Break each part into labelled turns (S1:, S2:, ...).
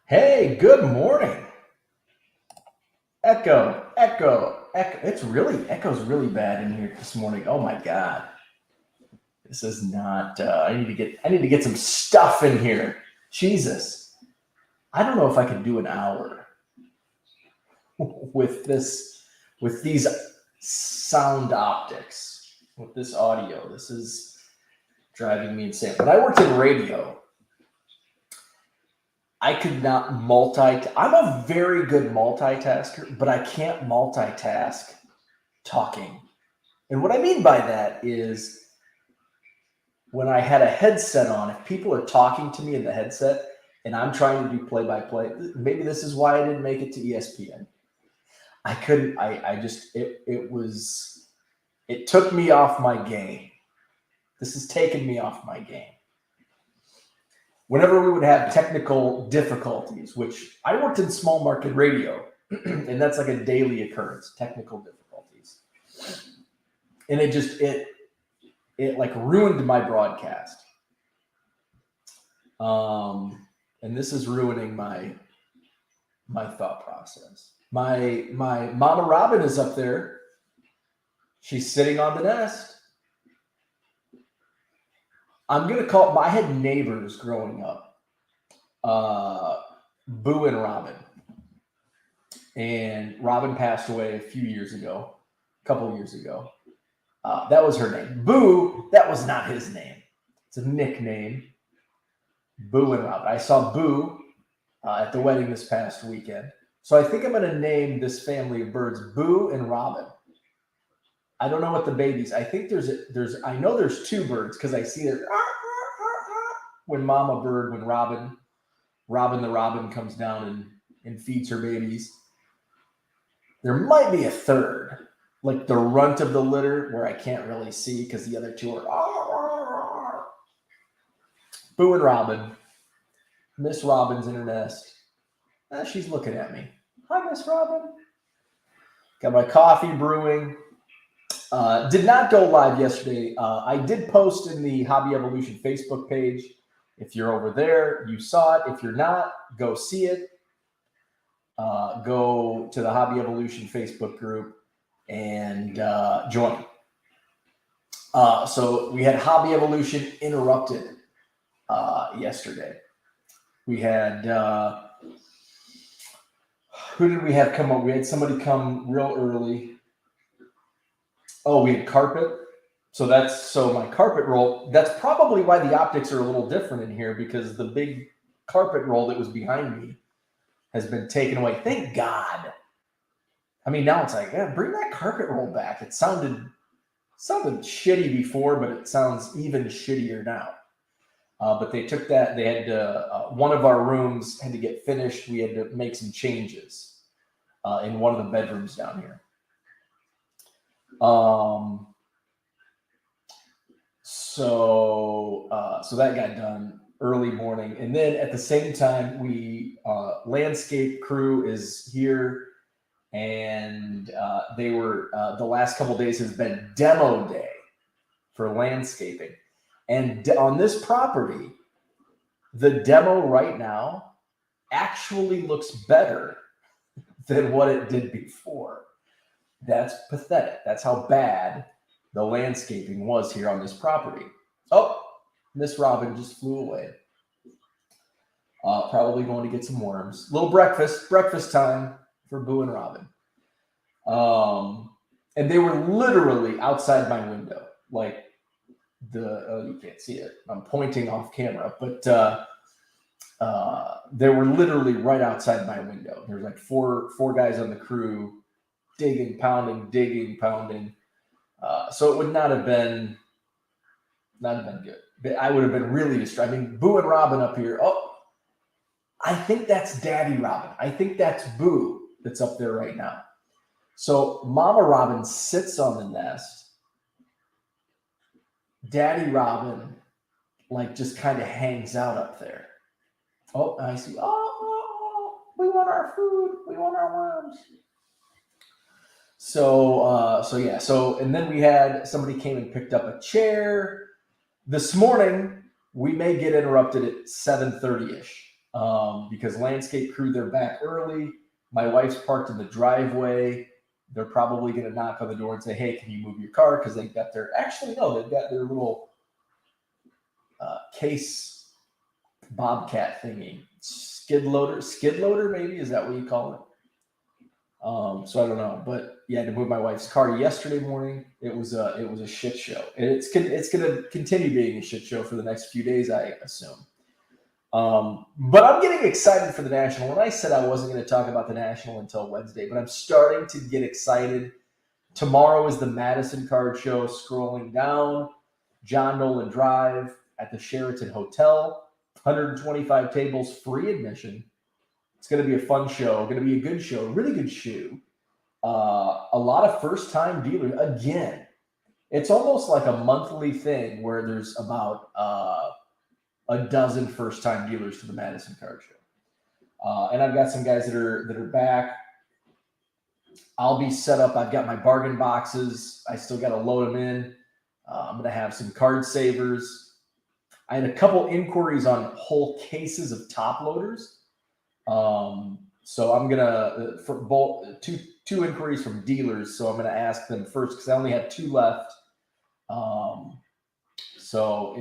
S1: Hey, good morning. Echo. Echo's really bad in here this morning. Oh my God. This is not, I need to get some stuff in here. Jesus. I don't know if I could do an hour with these sound optics, with this audio. This is driving me insane. When I worked in radio, I could not I'm a very good multitasker, but I can't multitask talking. And what I mean by that is when I had a headset on, if people are talking to me in the headset and I'm trying to do play by play, maybe this is why I didn't make it to ESPN. I couldn't, I just, it took me off my game. This has taken me off my game. Whenever we would have technical difficulties, which I worked in small market radio, and that's like a daily occurrence, technical difficulties. And it like ruined my broadcast. And this is ruining my thought process. My Mama Robin is up there. She's sitting on the nest. I'm going to call, I had neighbors growing up, Boo and Robin. And Robin passed away a couple years ago. That was her name. Boo, that was not his name. It's a nickname. Boo and Robin. I saw Boo at the wedding this past weekend. So I think I'm going to name this family of birds Boo and Robin. I don't know what the babies. I think I know there's two birds because I see it when Robin the robin comes down and feeds her babies. There might be a third, like the runt of the litter where I can't really see because the other two are Boo and Robin. Miss Robin's in her nest. She's looking at me. Hi, Miss Robin. Got my coffee brewing. Did not go live yesterday. I did post in the Hobby Evolution Facebook page. If you're over there, you saw it. If you're not, go see it. Go to the Hobby Evolution Facebook group and join. So we had Hobby Evolution interrupted yesterday. We had who did we have come up? We had somebody come real early. Oh, we had carpet. So my carpet roll. That's probably why the optics are a little different in here because the big carpet roll that was behind me has been taken away. Thank God. I mean, now it's like, yeah, bring that carpet roll back. It sounded shitty before, but it sounds even shittier now. But they took that. They had to, one of our rooms had to get finished. We had to make some changes in one of the bedrooms down here. So that got done early morning. And then at the same time, we, landscape crew is here and, they were, the last couple of days has been demo day for landscaping. And on this property, the demo right now actually looks better than what it did before. That's pathetic. That's how bad the landscaping was here on this property. Oh, Miss Robin just flew away. Probably going to get some worms. Little breakfast time for Boo and Robin. And they were literally outside my window. Like you can't see it. I'm pointing off camera, but they were literally right outside my window. There's like four guys on the crew digging, pounding. So it would not have been good. I would have been really distracted. I mean, Boo and Robin up here. Oh, I think that's Daddy Robin. I think that's Boo that's up there right now. So Mama Robin sits on the nest. Daddy Robin, like, just kind of hangs out up there. Oh, I see. Oh, we want our food. We want our worms. So, and then we had somebody came and picked up a chair. This morning, we may get interrupted at 7:30-ish. because landscape crew, they're back early. My wife's parked in the driveway. They're probably going to knock on the door and say, hey, can you move your car? Because they've got their, actually, no, they've got their little case bobcat thingy. Skid loader, maybe? Is that what you call it? So I don't know, but yeah, to move my wife's car yesterday morning, it was a shit show, and it's going to continue being a shit show for the next few days, I assume. But I'm getting excited for the National, and I said I wasn't going to talk about the National until Wednesday, but I'm starting to get excited. Tomorrow is the Madison Card Show. Scrolling down, John Nolen Drive at the Sheraton Hotel, 125 tables, free admission. It's going to be a fun show, going to be a good show, really good shoe. A lot of first-time dealers. Again, it's almost like a monthly thing where there's about a dozen first-time dealers to the Madison Card Show. And I've got some guys that are back. I'll be set up. I've got my bargain boxes. I still got to load them in. I'm going to have some card savers. I had a couple inquiries on whole cases of top loaders. So I'm gonna for both two inquiries from dealers. So I'm gonna ask them first because I only have 2 left. So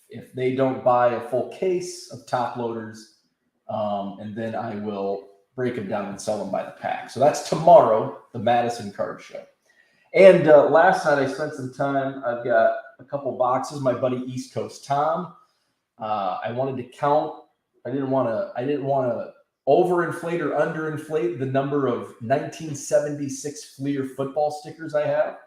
S1: if they don't buy a full case of top loaders, and then I will break them down and sell them by the pack. So that's tomorrow, the Madison Card Show. And last night I spent some time. I've got a couple boxes. My buddy East Coast Tom. I wanted to count. I didn't want to overinflate or underinflate the number of 1976 Fleer football stickers I have.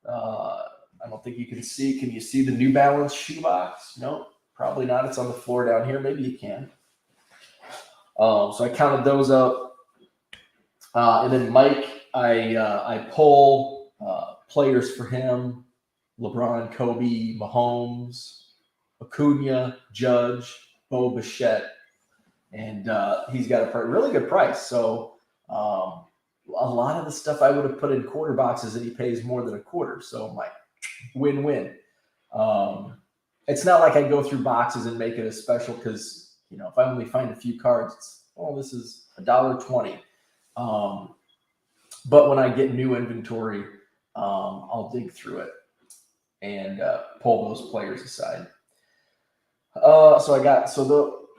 S1: I don't think you can see. Can you see the New Balance shoebox? No, probably not. It's on the floor down here. Maybe you can. So I counted those up. And then Mike, I pull players for him. LeBron, Kobe, Mahomes, Acuna, Judge, Bo Bichette. And he's got a really good price. So a lot of the stuff I would have put in quarter boxes, and he pays more than a quarter. So I'm like, win-win. It's not like I go through boxes and make it a special because, if I only find a few cards, it's, this is $1.20. But when I get new inventory, I'll dig through it and pull those players aside.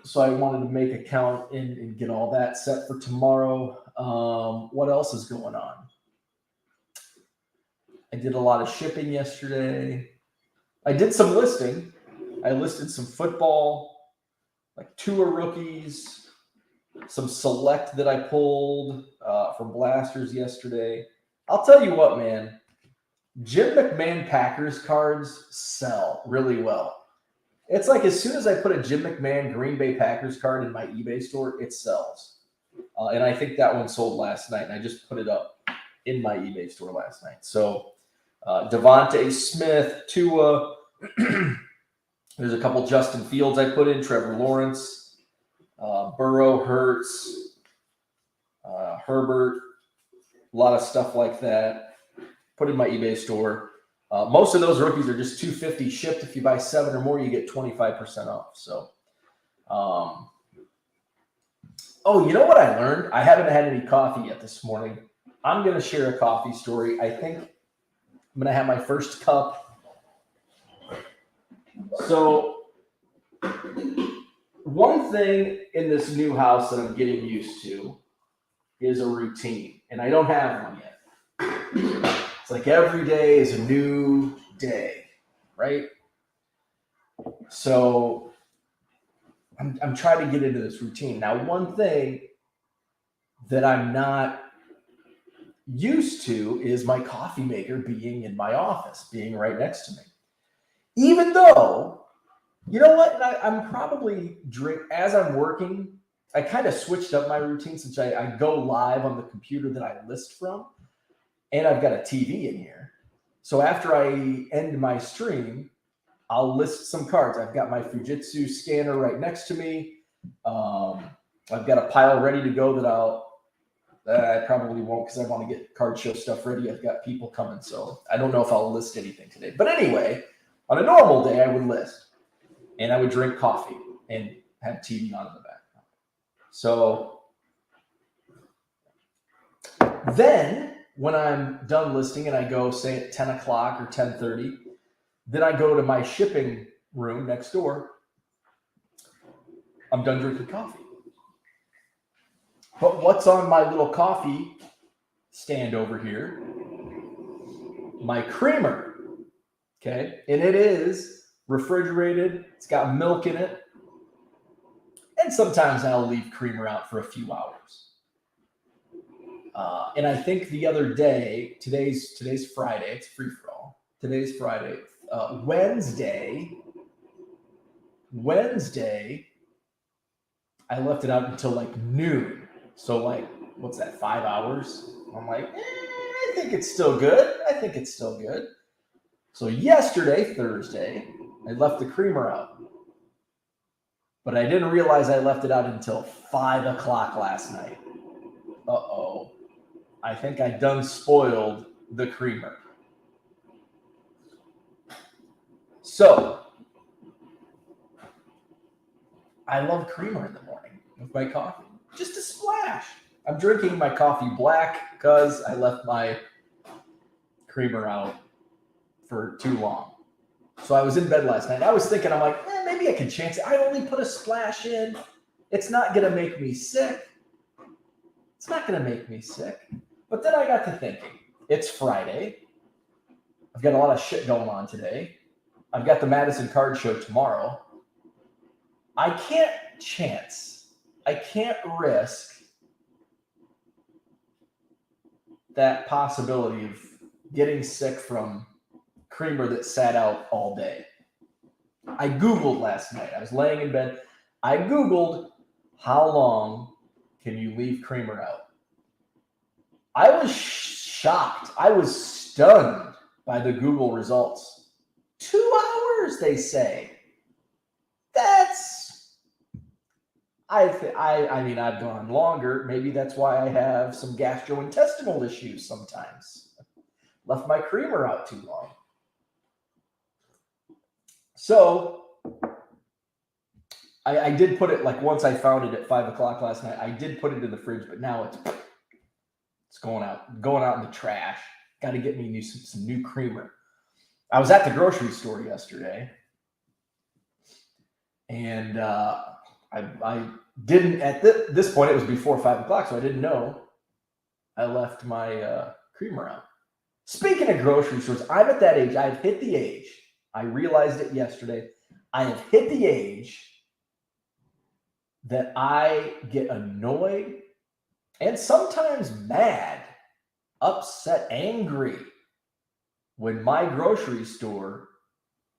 S1: So I wanted to make a count and get all that set for tomorrow. What else is going on? I did a lot of shipping yesterday. I did some listing. I listed some football, like tour rookies, some select that I pulled from Blasters yesterday. I'll tell you what, man. Jim McMahon Packers cards sell really well. It's like as soon as I put a Jim McMahon Green Bay Packers card in my eBay store, it sells. And I think that one sold last night, and I just put it up in my eBay store last night. So Devontae Smith, Tua, there's a couple Justin Fields I put in, Trevor Lawrence, Burrow, Hurts, Herbert, a lot of stuff like that. Put in my eBay store. Most of those rookies are just $250 shipped. If you buy 7 or more, you get 25% off. So, you know what I learned? I haven't had any coffee yet this morning. I'm going to share a coffee story. I think I'm going to have my first cup. So, one thing in this new house that I'm getting used to is a routine, and I don't have one yet. It's like every day is a new day, right? So I'm trying to get into this routine. Now, one thing that I'm not used to is my coffee maker being in my office, being right next to me. Even though, you know what? I'm probably as I'm working, I kind of switched up my routine since I go live on the computer that I list from. And I've got a TV in here. So after I end my stream, I'll list some cards. I've got my Fujitsu scanner right next to me. I've got a pile ready to go that I probably won't because I want to get card show stuff ready. I've got people coming. So I don't know if I'll list anything today. But anyway, on a normal day, I would list. And I would drink coffee and have TV on in the background. So then when I'm done listing and I go, say, at 10 o'clock or 10:30, then I go to my shipping room next door. I'm done drinking coffee. But what's on my little coffee stand over here? My creamer. Okay. And it is refrigerated. It's got milk in it. And sometimes I'll leave creamer out for a few hours. And I think the other day, today's Friday, it's free for all. Today's Friday. Wednesday, I left it out until like noon. So like, what's that, 5 hours? I'm like, I think it's still good. So yesterday, Thursday, I left the creamer out. But I didn't realize I left it out until 5 o'clock last night. Uh-oh. I think I done spoiled the creamer. So, I love creamer in the morning with my coffee. Just a splash. I'm drinking my coffee black because I left my creamer out for too long. So I was in bed last night. I was thinking, I'm like, maybe I can chance it. I only put a splash in. It's not going to make me sick. But then I got to thinking, it's Friday. I've got a lot of shit going on today. I've got the Madison Card Show tomorrow. I can't risk that possibility of getting sick from creamer that sat out all day. I Googled last night. I was laying in bed. I Googled, how long can you leave creamer out? I was shocked. I was stunned by the Google results. 2 hours, they say. I mean, I've gone longer. Maybe that's why I have some gastrointestinal issues sometimes. Left my creamer out too long. So I did put it, like, once I found it at 5 o'clock last night, I did put it in the fridge, but now it's going out in the trash. Got to get me some new creamer. I was at the grocery store yesterday, and I didn't, at this point, it was before 5 o'clock, so I didn't know I left my creamer out. Speaking of grocery stores, I'm at that age. I've hit the age. I realized it yesterday. I have hit the age that I get annoyed and sometimes mad, upset, angry when my grocery store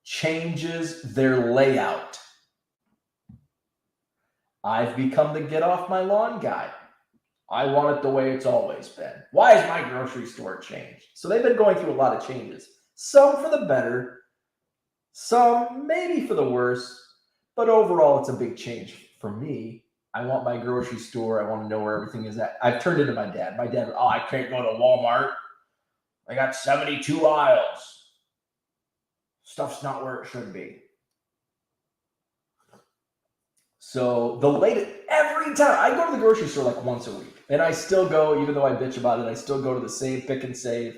S1: changes their layout. I've become the get off my lawn guy. I want it the way it's always been. Why is my grocery store changed? So they've been going through a lot of changes. Some for the better, some maybe for the worse, but overall it's a big change for me. I want my grocery store. I want to know where everything is at. I've turned into my dad. My dad, I can't go to Walmart. I got 72 aisles. Stuff's not where it should be. So every time I go to the grocery store like once a week, and I still go, even though I bitch about it, I still go to the save, pick and save.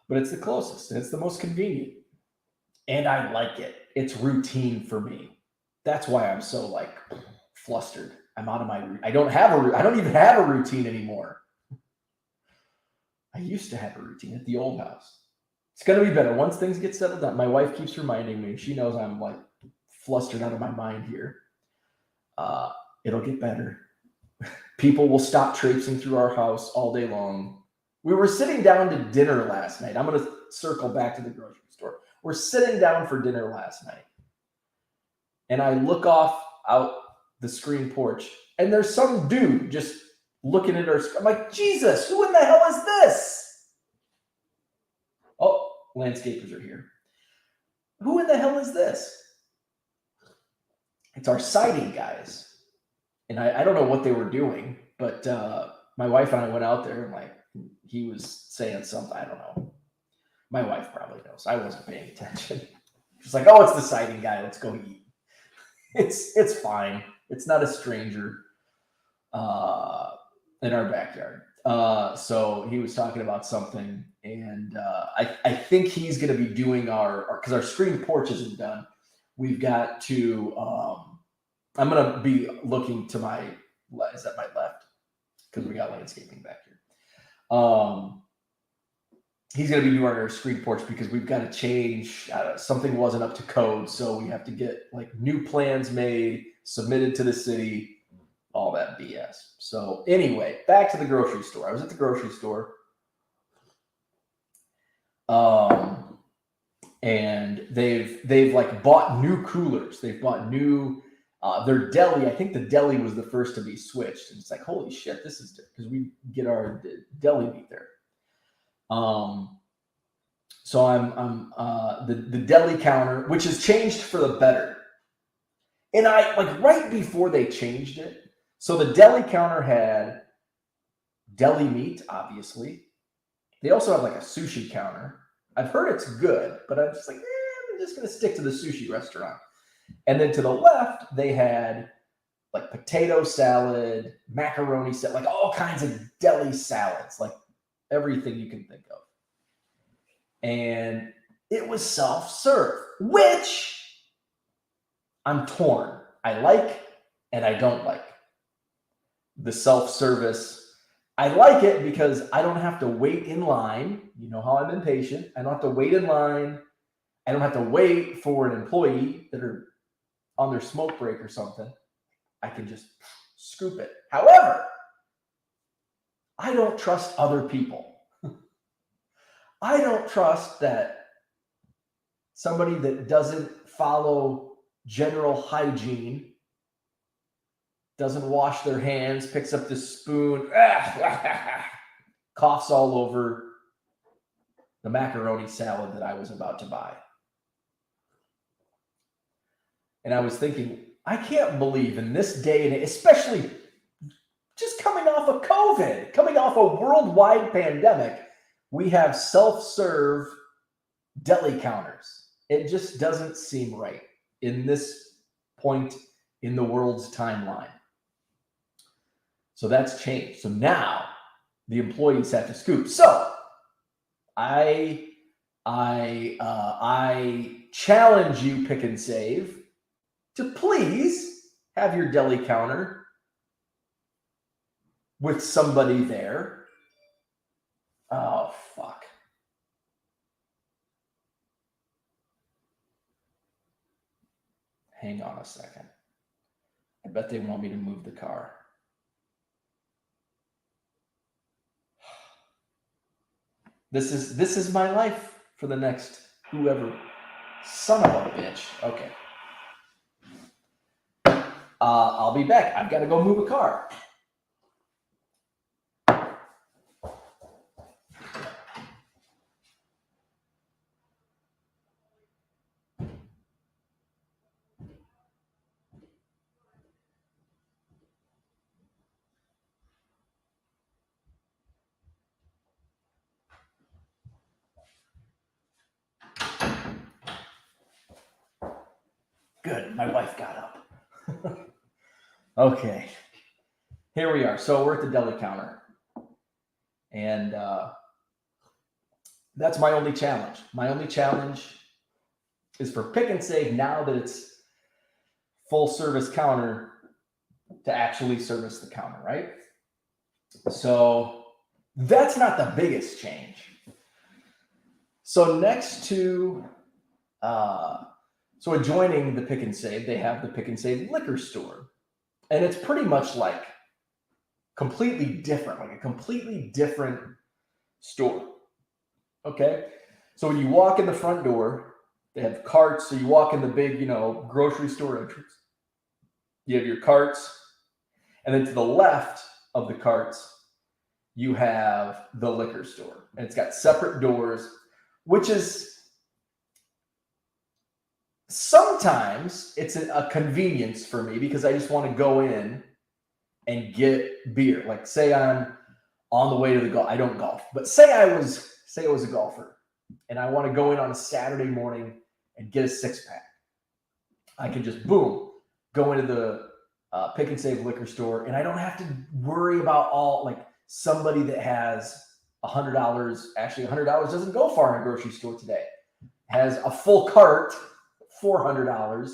S1: But it's the closest, and it's the most convenient. And I like it. It's routine for me. That's why I'm so like flustered. I'm out of my, I don't even have a routine anymore. I used to have a routine at the old house. It's going to be better once things get settled down. My wife keeps reminding me. She knows I'm like flustered out of my mind here. It'll get better. People will stop traipsing through our house all day long. We were sitting down to dinner last night. I'm going to circle back to the grocery store. We're sitting down for dinner last night. And I look out the screen porch, and there's some dude just looking at our screen. I'm like, Jesus, who in the hell is this? Oh, landscapers are here. Who in the hell is this? It's our siding guys. And I don't know what they were doing, but my wife and I went out there, and like he was saying something. I don't know. My wife probably knows. I wasn't paying attention. She's like, oh, it's the siding guy. Let's go eat. It's fine. It's not a stranger in our backyard. So he was talking about something, and I think he's going to be doing because our screen porch isn't done. We've got to. I'm going to be looking to my. Is that my left? Because we got landscaping back here. He's going to be doing our screen porch because we've got to change. Something wasn't up to code, so we have to get like new plans made, submitted to the city, all that BS. So anyway, back to the grocery store. I was at the grocery store, and they've like bought new coolers. They've bought new. Their deli, I think the deli was the first to be switched. And it's like, holy shit, this is because we get our deli meat there. So I'm the deli counter, which has changed for the better. And I like right before they changed it. So the deli counter had deli meat, obviously. They also have like a sushi counter. I've heard it's good, but I'm just like, I'm just going to stick to the sushi restaurant. And then to the left, they had like potato salad, macaroni salad, like all kinds of deli salads, like everything you can think of. And it was self-serve, which I'm torn. I like and I don't like. The self-service, I like it because I don't have to wait in line. You know how I'm impatient. I don't have to wait in line. I don't have to wait for an employee that are on their smoke break or something. I can just scoop it. However, I don't trust other people. I don't trust that somebody that doesn't follow general hygiene, doesn't wash their hands, picks up the spoon, coughs all over the macaroni salad that I was about to buy. And I was thinking, I can't believe in this day and age, especially just coming off of COVID, coming off a worldwide pandemic, we have self-serve deli counters. It just doesn't seem right in this point in the world's timeline. So that's changed. So now the employees have to scoop. So I challenge you, Pick and Save, to please have your deli counter with somebody there. Oh, fuck. Hang on a second. I bet they want me to move the car. This is my life for the next whoever. Son of a bitch. Okay. I'll be back. I've got to go move a car. Good. My wife got up. Okay. Here we are. So we're at the deli counter. And that's my only challenge. My only challenge is for Pick and Save, now that it's full service counter, to actually service the counter, right? So that's not the biggest change. So next to, so adjoining the Pick and Save, they have the Pick and Save liquor store. And it's pretty much like completely different, like a completely different store. Okay. So when you walk in the front door, they have carts. So you walk in the big, grocery store entrance. You have your carts. And then to the left of the carts, you have the liquor store. And it's got separate doors, which is sometimes it's a convenience for me because I just want to go in and get beer. Like say I'm on the way to the golf. I don't golf, but say I was a golfer and I want to go in on a Saturday morning and get a 6-pack. I can just boom, go into the Pick and Save liquor store, and I don't have to worry about all like somebody that has $100. Actually, $100 doesn't go far in a grocery store today. Has a full cart, $400,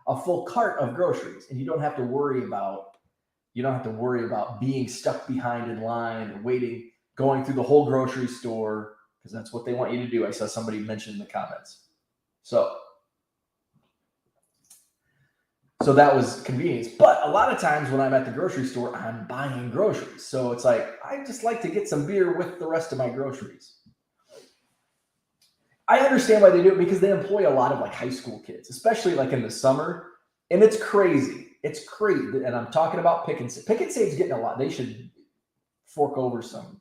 S1: a full cart of groceries, and you don't have to worry about being stuck behind in line or waiting, going through the whole grocery store, because that's what they want you to do. I saw somebody mention in the comments. So that was convenience. But a lot of times when I'm at the grocery store, I'm buying groceries. So it's like, I just like to get some beer with the rest of my groceries. I understand why they do it, because they employ a lot of like high school kids, especially like in the summer. And it's crazy. It's crazy. And I'm talking about Pick and Save. Pick and Save's getting a lot. They should fork over some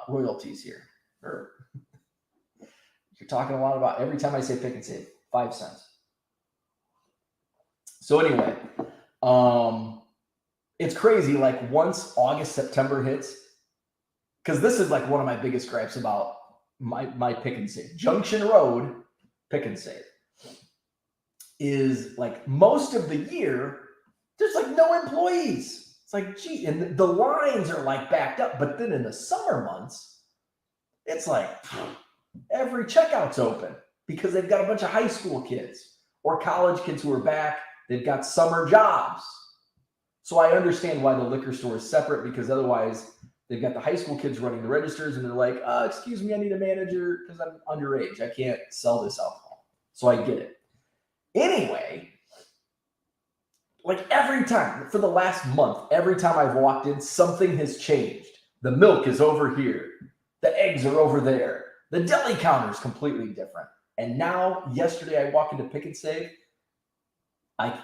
S1: royalties here. You're talking a lot about, every time I say Pick and Save, 5 cents. So anyway, it's crazy. Like once August, September hits, because this is like one of my biggest gripes about my Pick and Save. Junction Road Pick and Save is like most of the year, there's like no employees. It's like, gee, and the lines are like backed up. But then in the summer months, it's like every checkout's open because they've got a bunch of high school kids or college kids who are back. They've got summer jobs. So I understand why the liquor store is separate, because otherwise they've got the high school kids running the registers and they're like, excuse me, I need a manager because I'm underage. I can't sell this alcohol. So I get it. Anyway, like every time for the last month, every time I've walked in, something has changed. The milk is over here. The eggs are over there. The deli counter is completely different. And now, yesterday, I walked into Pick and Save.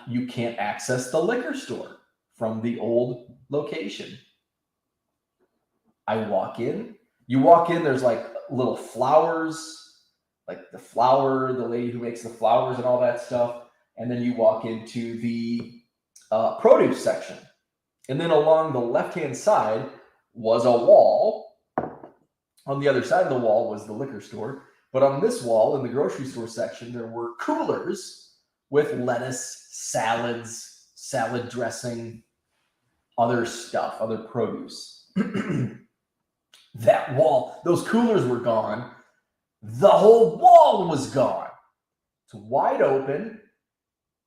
S1: You can't access the liquor store from the old location. I walk in. You walk in, there's like little flowers, like the lady who makes the flowers and all that stuff. And then you walk into the produce section. And then along the left-hand side was a wall. On the other side of the wall was the liquor store. But on this wall in the grocery store section, there were coolers with lettuce, salads, salad dressing, other stuff, other produce. That wall, those coolers were gone. The whole wall was gone. It's wide open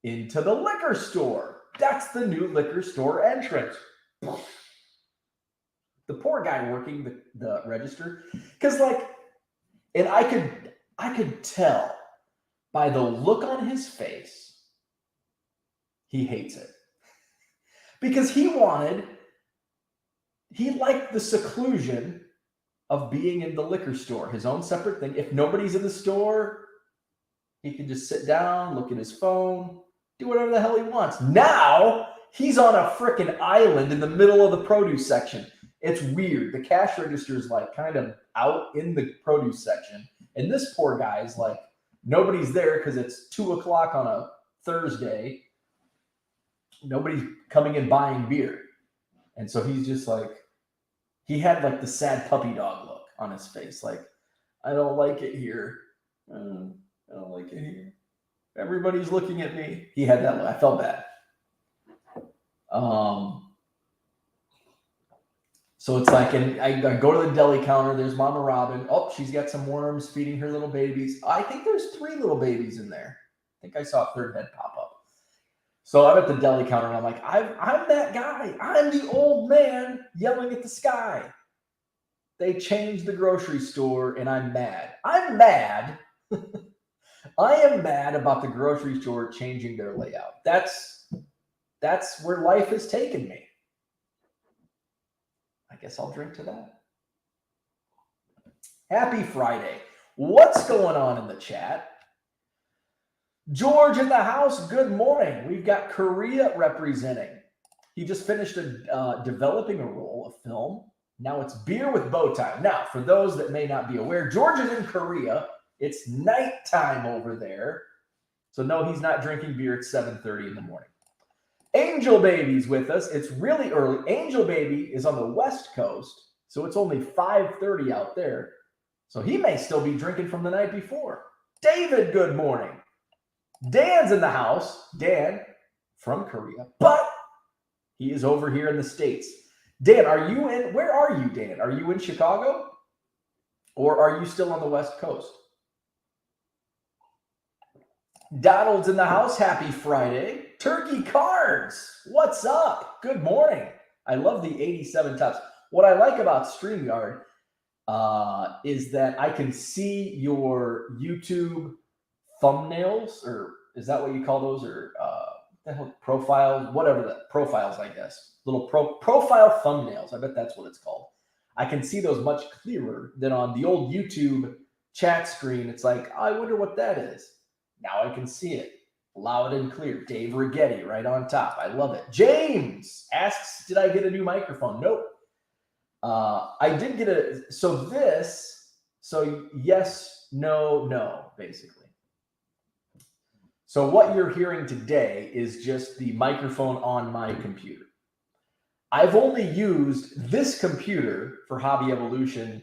S1: into the liquor store. That's the new liquor store entrance. The poor guy working the register, because like, and I could tell by the look on his face, he hates it. Because he liked the seclusion of being in the liquor store, his own separate thing. If nobody's in the store, he can just sit down, look at his phone, do whatever the hell he wants. Now, he's on a freaking island in the middle of the produce section. It's weird. The cash register is like kind of out in the produce section. And this poor guy is like, nobody's there because it's 2:00 on a Thursday. Nobody's coming in buying beer. And so he's just like, he had like the sad puppy dog look on his face. Like, I don't like it here. I don't like it here. Everybody's looking at me. He had that look. I felt bad. So it's like, and I go to the deli counter. There's Mama Robin. Oh, she's got some worms feeding her little babies. I think there's 3 little babies in there. I think I saw a third head pop up. So I'm at the deli counter and I'm like, I'm that guy. I'm the old man yelling at the sky. They changed the grocery store and I'm mad. I'm mad. I am mad about the grocery store changing their layout. That's where life has taken me. I guess I'll drink to that. Happy Friday. What's going on in the chat? George in the house, good morning. We've got Korea representing. He just finished developing a roll of film. Now it's beer with bow tie. Now, for those that may not be aware, George is in Korea. It's nighttime over there. So no, he's not drinking beer at 7:30 in the morning. Angel Baby's with us. It's really early. Angel Baby is on the West Coast, so it's only 5:30 out there. So he may still be drinking from the night before. David, good morning. Dan's in the house. Dan from Korea, but he is over here in the States. Dan, where are you, Dan? Are you in Chicago? Or are you still on the West Coast? Donald's in the house. Happy Friday. Turkey Cards. What's up? Good morning. I love the 87 tops. What I like about StreamYard is that I can see your YouTube thumbnails, or is that what you call those? Or the hell, profiles, whatever that profiles, I guess. Little profile thumbnails. I bet that's what it's called. I can see those much clearer than on the old YouTube chat screen. It's like, I wonder what that is. Now I can see it loud and clear. Dave Rigetti right on top. I love it. James asks, did I get a new microphone? Nope. I did get so yes, no, basically. So what you're hearing today is just the microphone on my computer. I've only used this computer for Hobby Evolution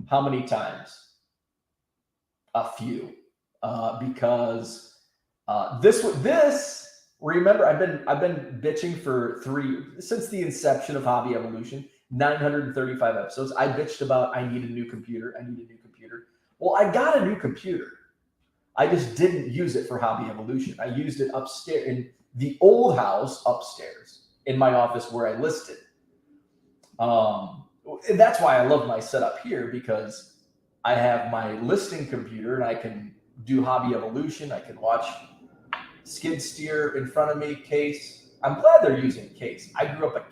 S1: how many times? A few. Because remember, I've been bitching since the inception of Hobby Evolution, 935 episodes. I bitched about I need a new computer. Well, I got a new computer. I just didn't use it for Hobby Evolution. I used it upstairs in the old house upstairs in my office where I listed. And that's why I love my setup here, because I have my listing computer and I can do Hobby Evolution. I can watch skid steer in front of me, Case. I'm glad they're using Case. I grew up in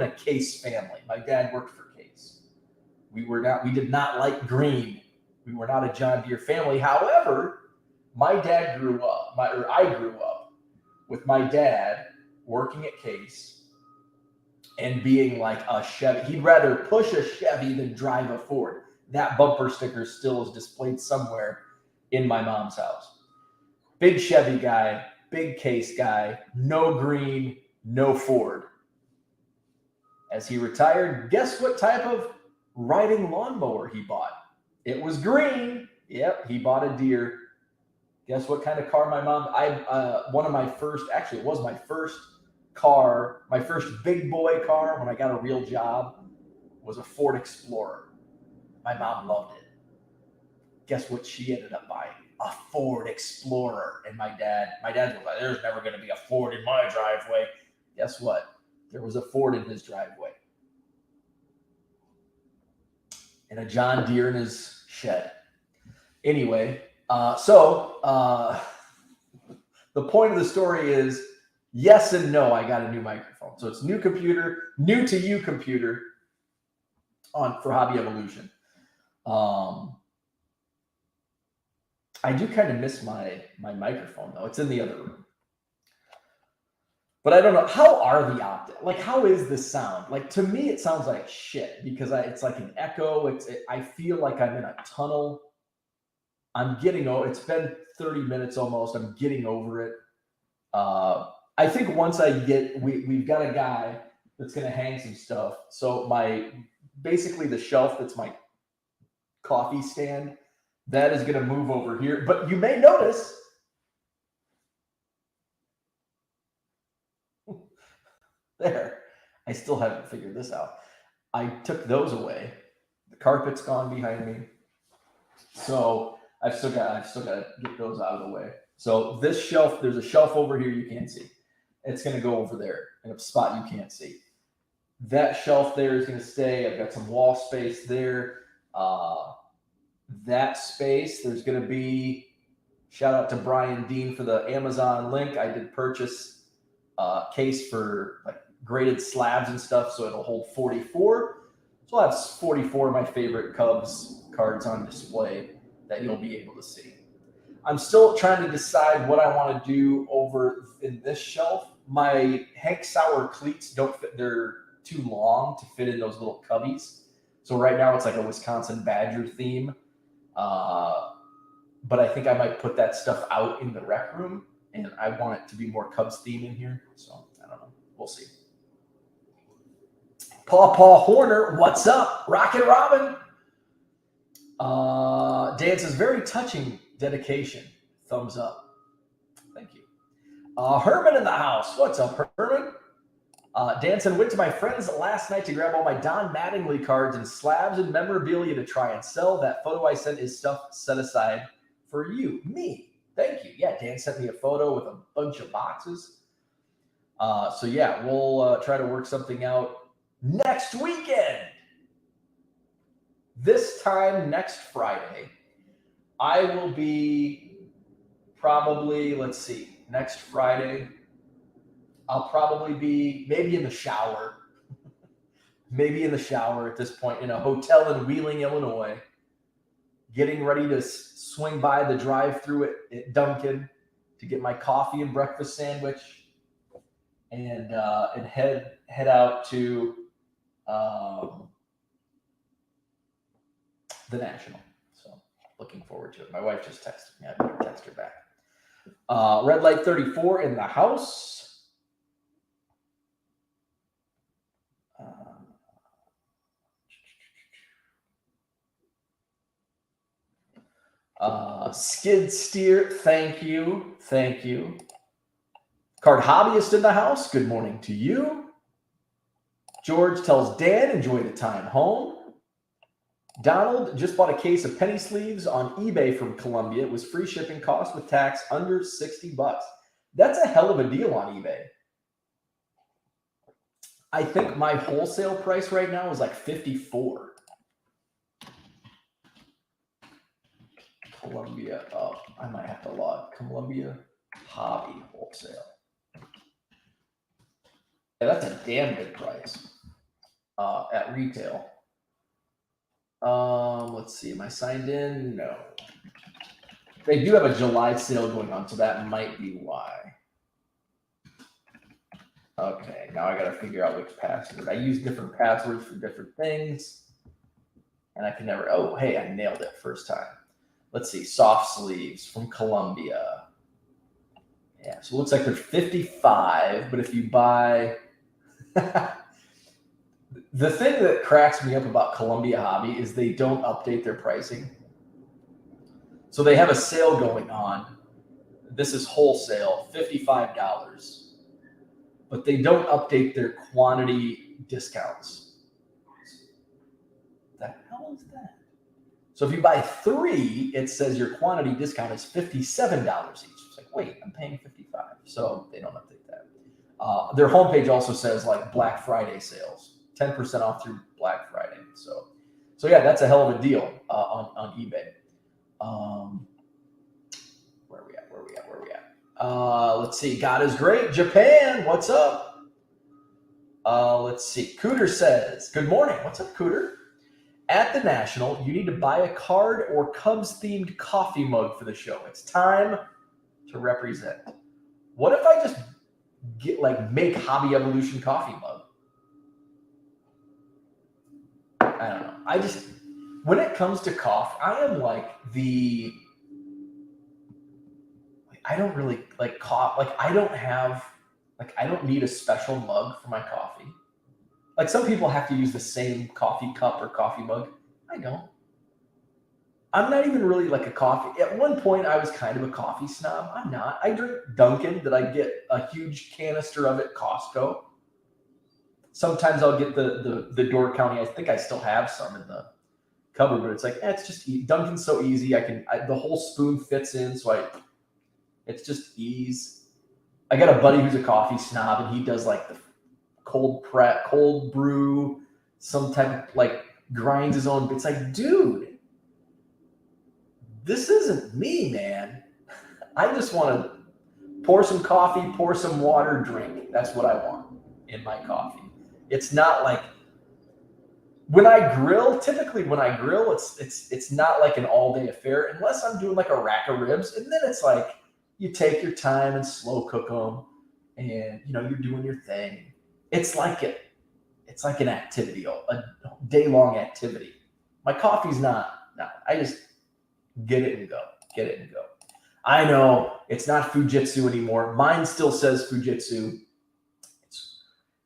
S1: a Case family. My dad worked for Case. We did not like green. We were not a John Deere family. However, I grew up with my dad working at Case and being like a Chevy. He'd rather push a Chevy than drive a Ford. That bumper sticker still is displayed somewhere in my mom's house. Big Chevy guy, big Case guy, no green, no Ford. As he retired, guess what type of riding lawnmower he bought? It was green. Yep, he bought a Deere. Guess what kind of car my mom? It was my first car, my first big boy car when I got a real job was a Ford Explorer. My mom loved it. Guess what she ended up buying? A Ford Explorer. And my dad was like, there's never going to be a Ford in my driveway. Guess what? There was a Ford in his driveway. And a John Deere in his shed. Anyway, the point of the story is yes and no, I got a new microphone. So it's new to you computer for Hobby Evolution. I do kind of miss my microphone though. It's in the other room. But I don't know, how are the optics? Like, how is the sound? Like, to me, it sounds like shit because it's like an echo. I feel like I'm in a tunnel. It's been 30 minutes almost. I'm getting over it. I think once we've got a guy that's going to hang some stuff. So basically the shelf that's my coffee stand, that is going to move over here. But you may notice there, I still haven't figured this out. I took those away. The carpet's gone behind me. So I've still got to get those out of the way. So this shelf, there's a shelf over here you can't see. It's going to go over there in a spot you can't see. That shelf there is going to stay. I've got some wall space there. That space, there's going to be, shout out to Brian Dean for the Amazon link. I did purchase a case for like graded slabs and stuff, so it'll hold 44. So I'll have 44 of my favorite Cubs cards on display that you'll be able to see. I'm still trying to decide what I want to do over in this shelf. My Hank Sauer cleats don't fit. They're too long to fit in those little cubbies. So right now it's like a Wisconsin Badger theme. But I think I might put that stuff out in the rec room, and I want it to be more Cubs theme in here. So I don't know. We'll see. Paw Horner, what's up? Rocket Robin. Dan says, very touching dedication. thumbs up. Thank you. Herman in the house. What's up, Herman? Danson went to my friend's last night to grab all my Don Mattingly cards and slabs and memorabilia to try and sell. That photo I sent is stuff set aside for you. Me. Thank you. Yeah, Dan sent me a photo with a bunch of boxes. So yeah, we'll try to work something out next weekend. This time next Friday, I will be probably, let's see, next Friday, I'll probably be maybe in the shower. Maybe in the shower at this point in a hotel in Wheeling, Illinois, getting ready to swing by the drive-thru at Dunkin' to get my coffee and breakfast sandwich and head out to the National. So looking forward to it. My wife just texted me. I better text her back. Red Light 34 in the house. Skid Steer, thank you. Thank you. Card Hobbyist in the house, good morning to you. George tells Dan, enjoy the time home. Donald just bought a case of penny sleeves on eBay from Columbia. It was free shipping, cost with tax under $60. That's a hell of a deal on eBay. I think my wholesale price right now is like $54. Columbia, oh, I might have to log Columbia Hobby Wholesale. Yeah, that's a damn good price at retail. Let's see, am I signed in? No. They do have a July sale going on, so that might be why. Okay, now I got to figure out which password. I use different passwords for different things, and I can never. Oh, hey, I nailed it first time. Let's see, soft sleeves from Columbia. Yeah, so it looks like they're $55, but if you buy, the thing that cracks me up about Columbia Hobby is they don't update their pricing. So they have a sale going on. This is wholesale, $55, but they don't update their quantity discounts. What the hell is that? So if you buy 3, it says your quantity discount is $57 each. It's like, wait, I'm paying $55. So they don't update that. Their homepage also says like Black Friday sales, 10% off through Black Friday. So yeah, that's a hell of a deal on eBay. Where are we at? Let's see. God is great. Japan, what's up? Let's see. Cooter says, good morning. What's up, Cooter? At the National, you need to buy a card or Cubs-themed coffee mug for the show. It's time to represent. What if I just make Hobby Evolution coffee mug? I don't know. When it comes to coffee, I am like I don't really like coffee. I don't need a special mug for my coffee. Like some people have to use the same coffee cup or coffee mug. I don't. I'm not even really like a coffee. At one point, I was kind of a coffee snob. I'm not. I drink Dunkin' that I get a huge canister of at Costco. Sometimes I'll get the Door County. I think I still have some in the cupboard, but it's like, it's just Dunkin's so easy. The whole spoon fits in, so it's just ease. I got a buddy who's a coffee snob, and he does like the cold brew, some type of grinds his own. It's like, dude, this isn't me, man. I just want to pour some coffee, pour some water, drink. That's what I want in my coffee. It's not like when I grill, it's not like an all-day affair unless I'm doing like a rack of ribs. And then it's like you take your time and slow cook them and, you're doing your thing. It's like an activity, a day-long activity. My coffee's not. I just get it and go. I know it's not Fujitsu anymore. Mine still says Fujitsu. It's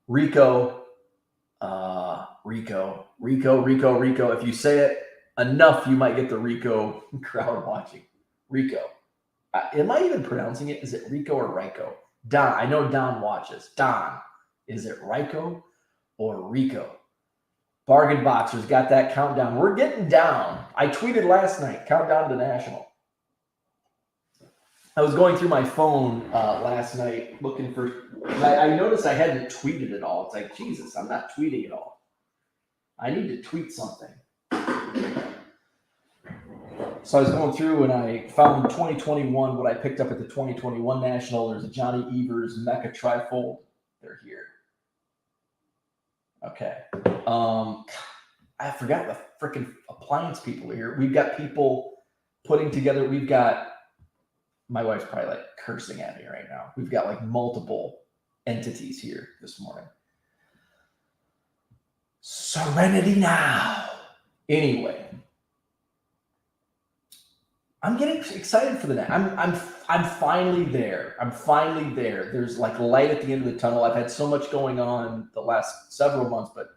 S1: Rico. If you say it enough, you might get the Rico crowd watching. Rico. Am I even pronouncing it? Is it Rico or Rico? Don. I know Don watches. Don. Is it Rico or Rico? Bargain Boxers got that countdown. We're getting down. I tweeted last night, countdown to national. I was going through my phone last night looking for, I noticed I hadn't tweeted it all. It's like, Jesus, I'm not tweeting it all. I need to tweet something. So I was going through and I found 2021, what I picked up at the 2021 National. There's a Johnny Evers Mecha Trifold. They're here. Okay. I forgot the freaking appliance people are here. We've got people putting together. We've got, my wife's probably like cursing at me right now. We've got like multiple entities here this morning. Serenity now. Anyway, I'm getting excited for the night. I'm finally there. I'm finally there. There's like light at the end of the tunnel. I've had so much going on the last several months, but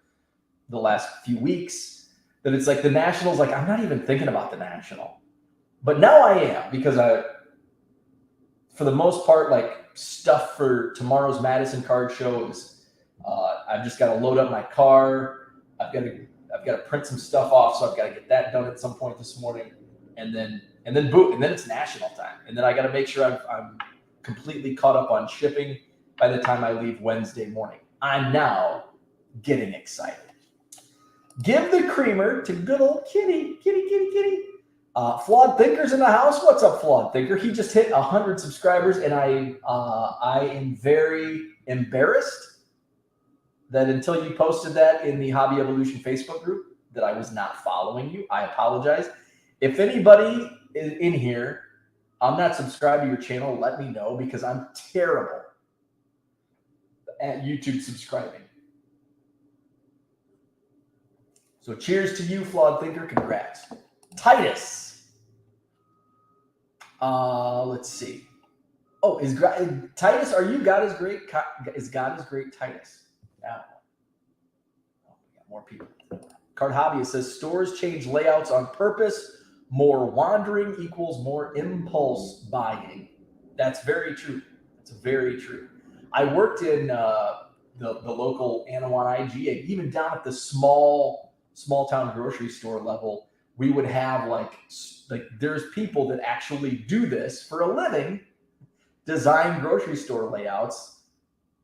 S1: the last few weeks that it's like the Nationals, like I'm not even thinking about the National. But now I am, because for the most part, like stuff for tomorrow's Madison Card Show is I've just got to load up my car. I've got to print some stuff off, so I've got to get that done at some point this morning, and then boot, and then it's national time, and then I got to make sure I'm completely caught up on shipping by the time I leave Wednesday morning. I'm now getting excited. Give the creamer to good old Kitty. Flawed Thinker's in the house. What's up, Flawed Thinker? He just hit 100 subscribers, and I am very embarrassed that until you posted that in the Hobby Evolution Facebook group that I was not following you. I apologize. If anybody is in here, I'm not subscribed to your channel, let me know, because I'm terrible at YouTube subscribing. So cheers to you, Flawed Thinker. Congrats. Titus. Let's see. Oh, is Titus, are you God is Great? Is God is Great Titus? Yeah. Oh, we got more people. Card Hobbyist says stores change layouts on purpose. More wandering equals more impulse buying. That's very true. That's very true. I worked in the local Anawan IGA, even down at the small town grocery store level. We would have like there's people that actually do this for a living, design grocery store layouts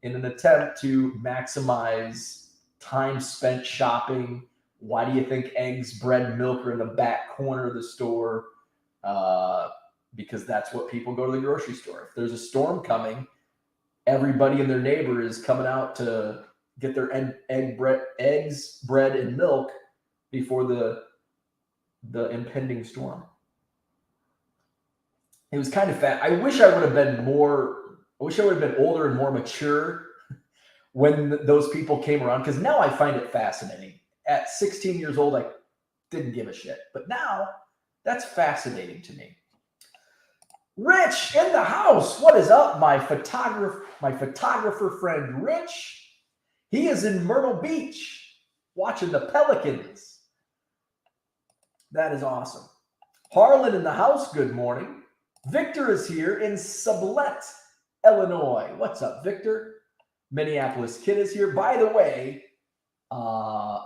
S1: in an attempt to maximize time spent shopping. Why do you think eggs, bread, milk are in the back corner of the store? Because that's what people go to the grocery store. If there's a storm coming, everybody and their neighbor is coming out to get their eggs, bread, and milk before the impending storm. It was kind of fat. I wish I would have been older and more mature when those people came around, because now I find it fascinating. At 16 years old, I didn't give a shit. But now, that's fascinating to me. Rich in the house. What is up, my photographer friend Rich? He is in Myrtle Beach watching the Pelicans. That is awesome. Harlan in the house, good morning. Victor is here in Sublette, Illinois. What's up, Victor? Minneapolis Kid is here. By the way,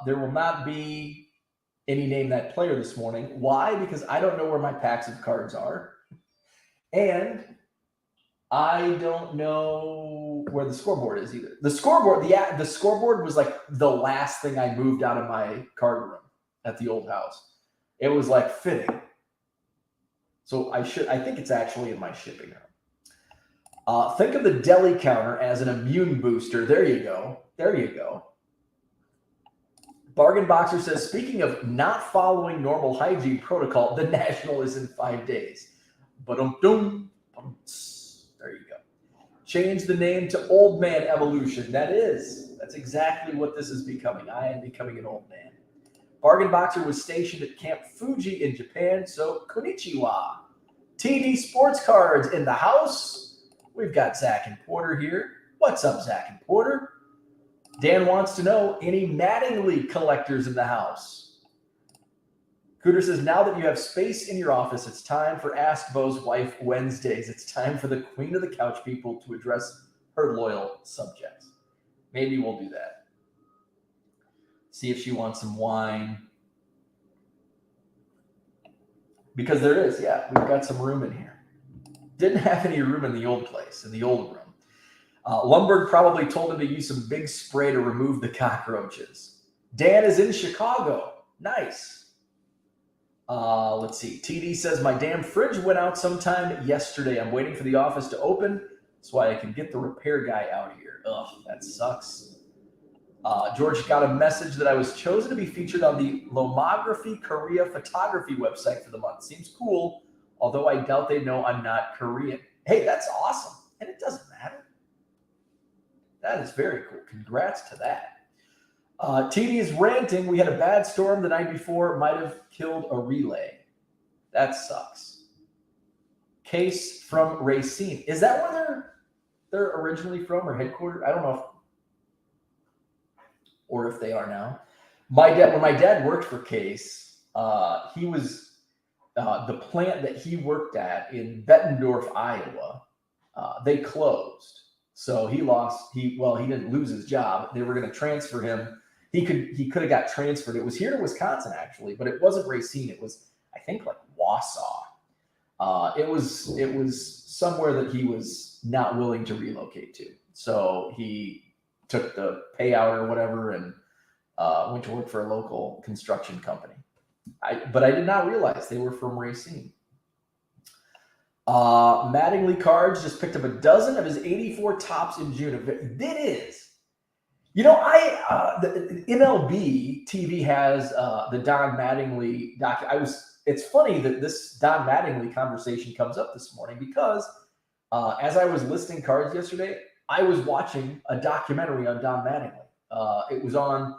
S1: there will not be any Name That Player this morning. Why? Because I don't know where my packs of cards are. And I don't know where the scoreboard is either. The scoreboard was like the last thing I moved out of my card room at the old house. It was like fitting. So I think it's actually in my shipping room. Think of the deli counter as an immune booster. There you go. There you go. Bargain Boxer says, speaking of not following normal hygiene protocol, the National is in 5 days. Ba-dum-dum. There you go. Change the name to Old Man Evolution. That's exactly what this is becoming. I am becoming an old man. Bargain Boxer was stationed at Camp Fuji in Japan, so konnichiwa. TD Sports Cards in the house. We've got Zach and Porter here. What's up, Zach and Porter? Dan wants to know, any Mattingly collectors in the house? Cooter says, now that you have space in your office, it's time for Ask Bo's Wife Wednesdays. It's time for the queen of the couch people to address her loyal subjects. Maybe we'll do that. See if she wants some wine. Because there is, yeah, we've got some room in here. Didn't have any room in the old place, in the old room. Lumberg probably told him to use some big spray to remove the cockroaches. Dan is in Chicago. Nice. Let's see. TD says, my damn fridge went out sometime yesterday. I'm waiting for the office to open so I can get the repair guy out here. Ugh, that sucks. George got a message that I was chosen to be featured on the Lomography Korea photography website for the month. Seems cool, although I doubt they know I'm not Korean. Hey, that's awesome. And it doesn't matter. That is very cool. Congrats to that. TD is ranting. We had a bad storm the night before. Might have killed a relay. That sucks. Case from Racine. Is that where they're originally from or headquartered? I don't know if, or if they are now. When my dad worked for Case, he was the plant that he worked at in Bettendorf, Iowa. They closed. So he didn't lose his job. They were going to transfer him. He could have got transferred. It was here to Wisconsin, actually, but it wasn't Racine. It was, I think, like Wausau. It was somewhere that he was not willing to relocate to. So he took the payout or whatever and went to work for a local construction company. But I did not realize they were from Racine. Mattingly Cards just picked up a dozen of his 84 tops in June. It is. You know, the MLB TV has the Don Mattingly doc. It's funny that this Don Mattingly conversation comes up this morning because as I was listing cards yesterday, I was watching a documentary on Don Mattingly. It was on,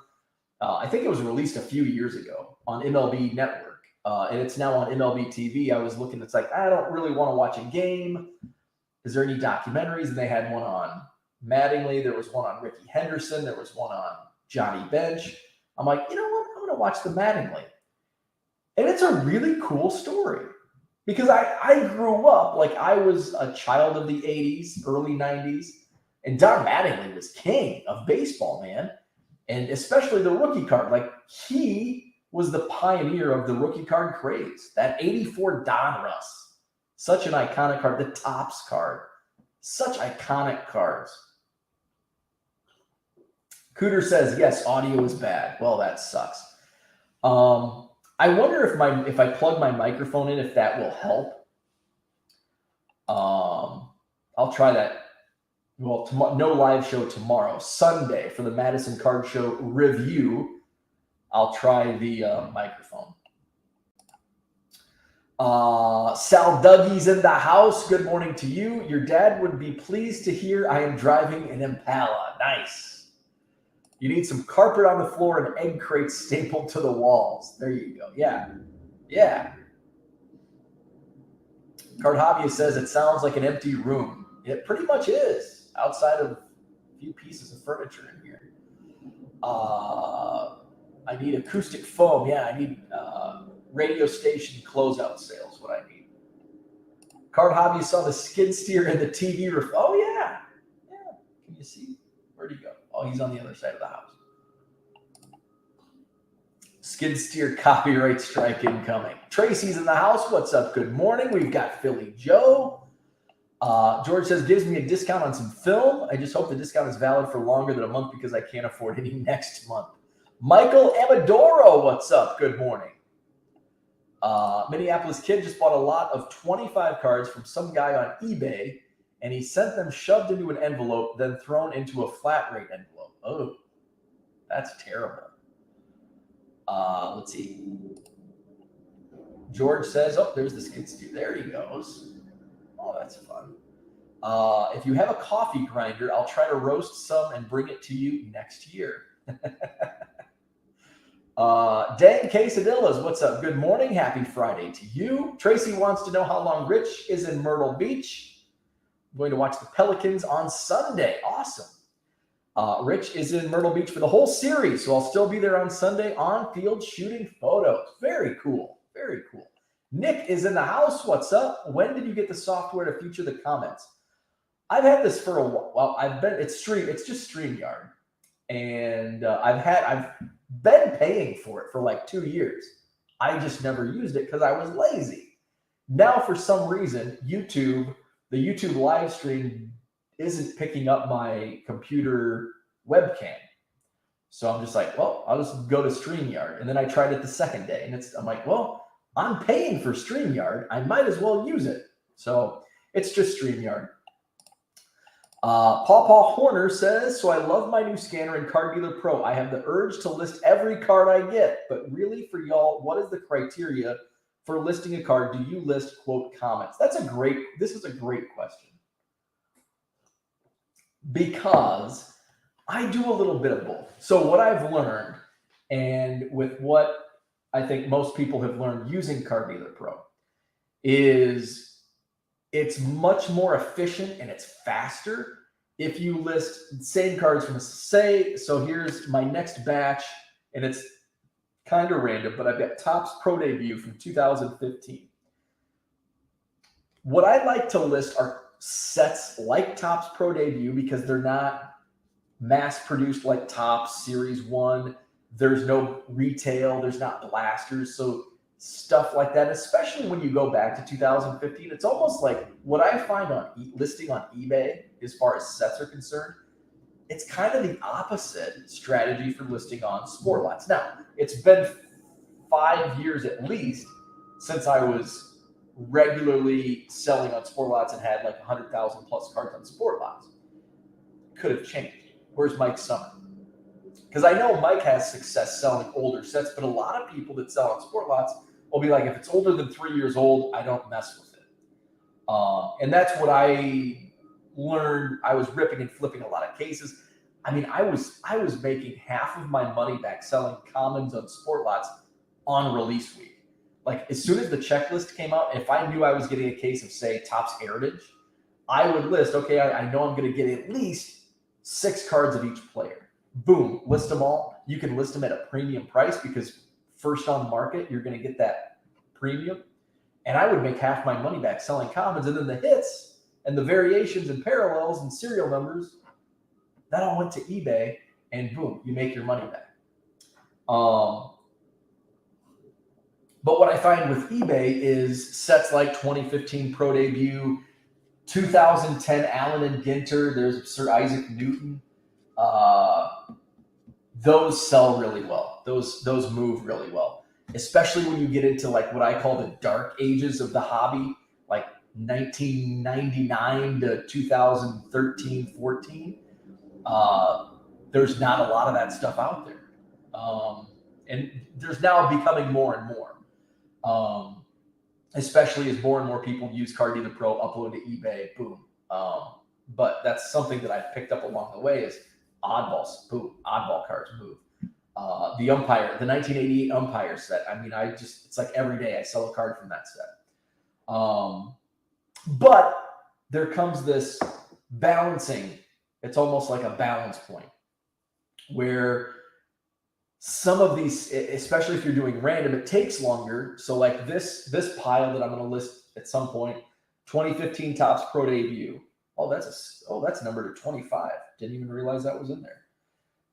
S1: I think it was released a few years ago on MLB Network, and it's now on MLB TV. I was looking, it's like, I don't really want to watch a game. Is there any documentaries? And they had one on Mattingly. There was one on Ricky Henderson. There was one on Johnny Bench. I'm like, you know what? I'm going to watch the Mattingly. And it's a really cool story because I grew up, like I was a child of the 80s, early 90s. And Don Mattingly was king of baseball, man. And especially the rookie card. Like he was the pioneer of the rookie card craze. That 84 Donruss. Such an iconic card. The Topps card. Such iconic cards. Cooter says, yes, audio is bad. Well, that sucks. I wonder if I plug my microphone in, if that will help. I'll try that. Well, no live show tomorrow. Sunday for the Madison Card Show review, I'll try the microphone. Sal Dougie's in the house. Good morning to you. Your dad would be pleased to hear I am driving an Impala. Nice. You need some carpet on the floor and egg crates stapled to the walls. There you go. Yeah. Yeah. Card Hobbyist says it sounds like an empty room. It pretty much is, outside of a few pieces of furniture in here. I need acoustic foam. Yeah, I need radio station closeout sales, what I need. Card Hobbyist saw the skid steer in the TV roof. Oh, yeah. Yeah. Can you see? Where'd he go? Oh, he's on the other side of the house. Skid steer copyright strike incoming. Tracy's in the house. What's up? Good morning. We've got Philly Joe. George says, gives me a discount on some film. I just hope the discount is valid for longer than a month because I can't afford any next month. Michael Amadoro, what's up? Good morning. Minneapolis kid just bought a lot of 25 cards from some guy on eBay, and he sent them shoved into an envelope, then thrown into a flat rate envelope. Oh, that's terrible. Let's see. George says, oh, there's the skid steer. There he goes. Oh, that's fun. If you have a coffee grinder, I'll try to roast some and bring it to you next year. Dang Quesadillas, what's up? Good morning. Happy Friday to you. Tracy wants to know how long Rich is in Myrtle Beach. I'm going to watch the Pelicans on Sunday. Awesome. Rich is in Myrtle Beach for the whole series, so I'll still be there on Sunday on field shooting photos. Very cool. Very cool. Nick is in the house. What's up? When did you get the software to feature the comments? I've had this for a while. Well, it's just StreamYard. And I've been paying for it for like 2 years. I just never used it because I was lazy. Now, for some reason, the YouTube live stream isn't picking up my computer webcam. So I'm just like, well, I'll just go to StreamYard. And then I tried it the second day. And I'm like, well, I'm paying for StreamYard. I might as well use it. So it's just StreamYard. Paw Horner says, so I love my new scanner in Card Dealer Pro. I have the urge to list every card I get, but really for y'all, what is the criteria for listing a card? Do you list quote comments? This is a great question, because I do a little bit of both. So what I've learned, and with what I think most people have learned using Card Dealer Pro, is it's much more efficient and it's faster if you list same cards from so here's my next batch, and it's kind of random, but I've got Topps Pro Debut from 2015. What I like to list are sets like Topps Pro Debut because they're not mass produced like Topps Series 1. There's no retail, there's not blasters. So stuff like that, especially when you go back to 2015, it's almost like what I find on listing on eBay as far as sets are concerned, it's kind of the opposite strategy for listing on sport lots. Now, it's been 5 years at least since I was regularly selling on sport lots and had like 100,000 plus cards on sport lots. Could have changed. Where's Mike Summer? Because I know Mike has success selling older sets, but a lot of people that sell on sport lots will be like, if it's older than 3 years old, I don't mess with it. And that's what I learned. I was ripping and flipping a lot of cases. I mean, I was making half of my money back selling commons on sport lots on release week. Like as soon as the checklist came out, if I knew I was getting a case of, say, Topps Heritage, I would list, okay, I know I'm going to get at least 6 cards of each player. Boom, list them all. You can list them at a premium price because first on the market, you're going to get that premium. And I would make half my money back selling commons, and then the hits and the variations and parallels and serial numbers, that all went to eBay, and boom, you make your money back. But what I find with eBay is sets like 2015 Pro Debut, 2010 Allen and Ginter, there's Sir Isaac Newton. Those sell really well. Those move really well, especially when you get into like what I call the dark ages of the hobby, like 1999 to 2013, 14. There's not a lot of that stuff out there. And there's now becoming more and more, especially as more and more people use Card Dealer Pro, upload to eBay, boom. But that's something that I've picked up along the way is oddballs, boom, oddball cards move. The 1988 umpire set. I mean, it's like every day I sell a card from that set. But there comes this balancing. It's almost like a balance point where some of these, especially if you're doing random, it takes longer. So like this pile that I'm going to list at some point, 2015 Topps Pro Debut. That's numbered to 25. Didn't even realize that was in there.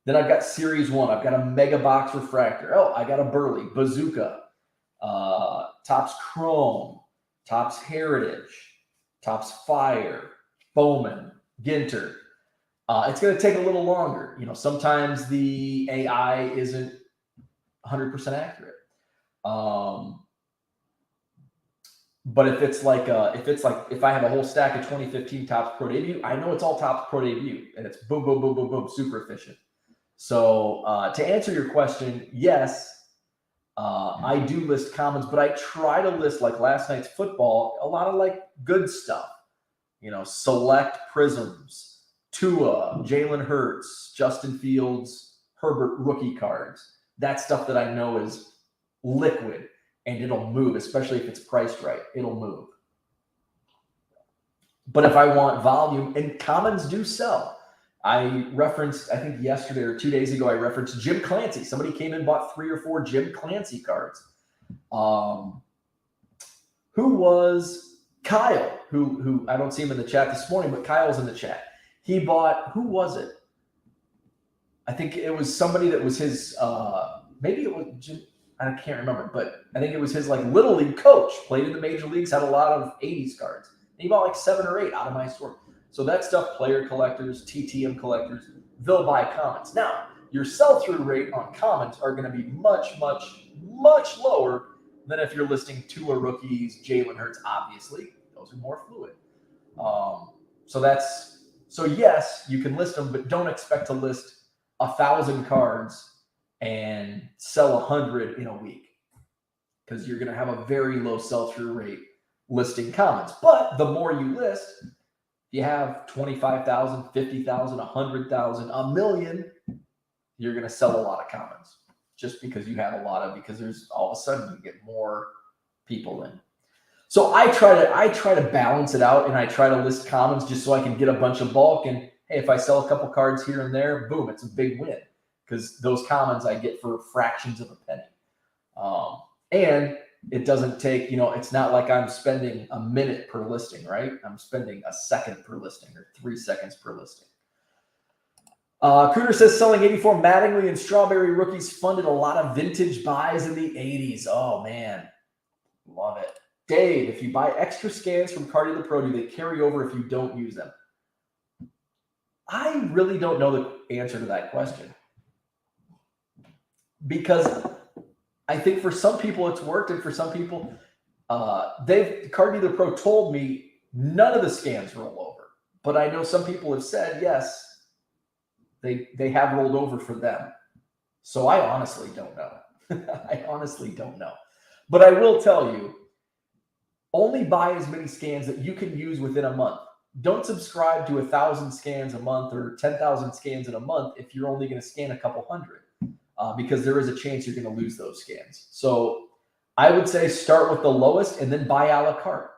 S1: Then I've got Series 1. I've got a Mega Box Refractor. Oh, I got a Burley, Bazooka, Topps Chrome, Topps Heritage, Topps Fire, Bowman, Ginter. It's going to take a little longer. You know, sometimes the AI isn't 100% accurate. But if I have a whole stack of 2015 Topps Pro Debut, I know it's all Topps Pro Debut, and it's boom, boom, boom, boom, boom, super efficient. So to answer your question, yes, I do list commons, but I try to list, like last night's football, a lot of like good stuff. You know, select Prisms, Tua, Jalen Hurts, Justin Fields, Herbert rookie cards. That stuff that I know is liquid. And it'll move, especially if it's priced right. It'll move. But if I want volume, and commons do sell. I referenced, I think yesterday or 2 days ago, I referenced Jim Clancy. Somebody came and bought 3 or 4 Jim Clancy cards. Who was Kyle? Who I don't see him in the chat this morning, but Kyle's in the chat. He bought, who was it? I think it was somebody that was his, maybe it was Jim, I can't remember, but I think it was his like little league coach, played in the major leagues, had a lot of 80s cards. And he bought like 7 or 8 out of my store. So that stuff, player collectors, TTM collectors, they'll buy commons. Now, your sell-through rate on commons are going to be much, much, much lower than if you're listing Tua rookies, Jalen Hurts, obviously. Those are more fluid. So yes, you can list them, but don't expect to list 1,000 cards and sell 100 in a week, because you're going to have a very low sell-through rate listing commons. But the more you list, if you have 25,000, 50,000, 100,000, a million, you're going to sell a lot of commons just because you have a lot of, because there's all of a sudden you get more people in. So I try to balance it out, and I try to list commons just so I can get a bunch of bulk. And hey, if I sell a couple cards here and there, boom, it's a big win, because those commons I get for fractions of a penny. And it doesn't take, it's not like I'm spending a minute per listing, right? I'm spending a second per listing or 3 seconds per listing. Cooter says selling 84 Mattingly and Strawberry rookies funded a lot of vintage buys in the 80s. Oh, man. Love it. Dave, if you buy extra scans from Card Dealer Pro, do they carry over if you don't use them? I really don't know the answer to that question, because I think for some people it's worked, and for some people, Card Dealer Pro told me none of the scans roll over. But I know some people have said, yes, they have rolled over for them. So I honestly don't know. I honestly don't know. But I will tell you, only buy as many scans that you can use within a month. Don't subscribe to 1,000 scans a month or 10,000 scans in a month if you're only going to scan a couple hundred, because there is a chance you're going to lose those scans. So I would say start with the lowest and then buy a la carte.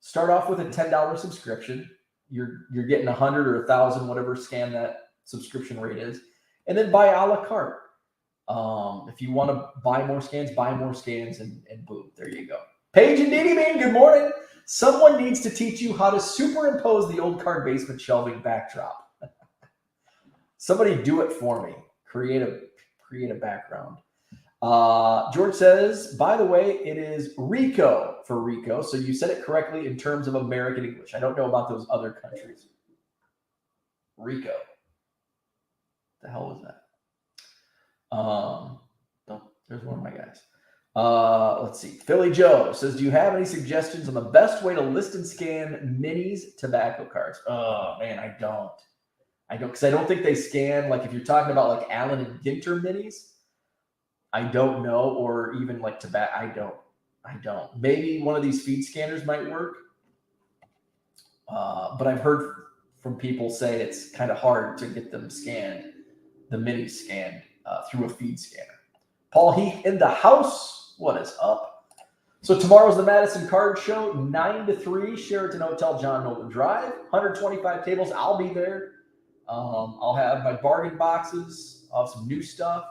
S1: Start off with a $10 subscription. You're getting 100 or 1,000, whatever scan that subscription rate is, and then buy a la carte. If you want to buy more scans, and boom, there you go. Paige and Diddy Man, good morning. Someone needs to teach you how to superimpose the old card basement shelving backdrop. Somebody do it for me. Create a background. George says, by the way, it is Rico for Rico. So you said it correctly in terms of American English. I don't know about those other countries. Rico. What the hell was that? There's one of my guys. Let's see. Philly Joe says, do you have any suggestions on the best way to list and scan minis tobacco cards? Oh, man, I don't. Because I don't think they scan, like if you're talking about like Allen and Ginter minis, I don't know, or even like tobacco, I don't. Maybe one of these feed scanners might work, but I've heard from people say it's kind of hard to get them scanned, the minis scanned through a feed scanner. Paul Heath in the house. What is up? So tomorrow's the Madison Card Show, 9 to 3, Sheraton Hotel, John Nolen Drive, 125 tables. I'll be there. I'll have my bargain boxes. I'll have some new stuff.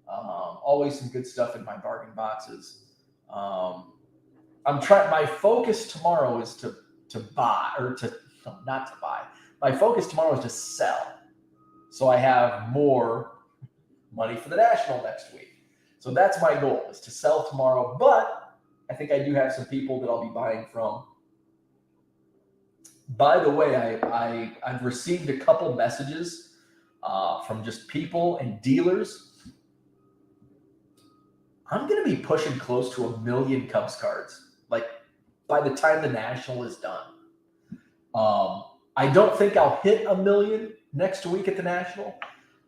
S1: Always some good stuff in my bargain boxes. My focus tomorrow is to buy, or not to buy. My focus tomorrow is to sell. So I have more money for the National next week. So that's my goal, is to sell tomorrow. But I think I do have some people that I'll be buying from. By the way, I've received a couple messages from just people and dealers. I'm going to be pushing close to 1 million Cubs cards, like by the time the National is done. I don't think I'll hit 1 million next week at the National.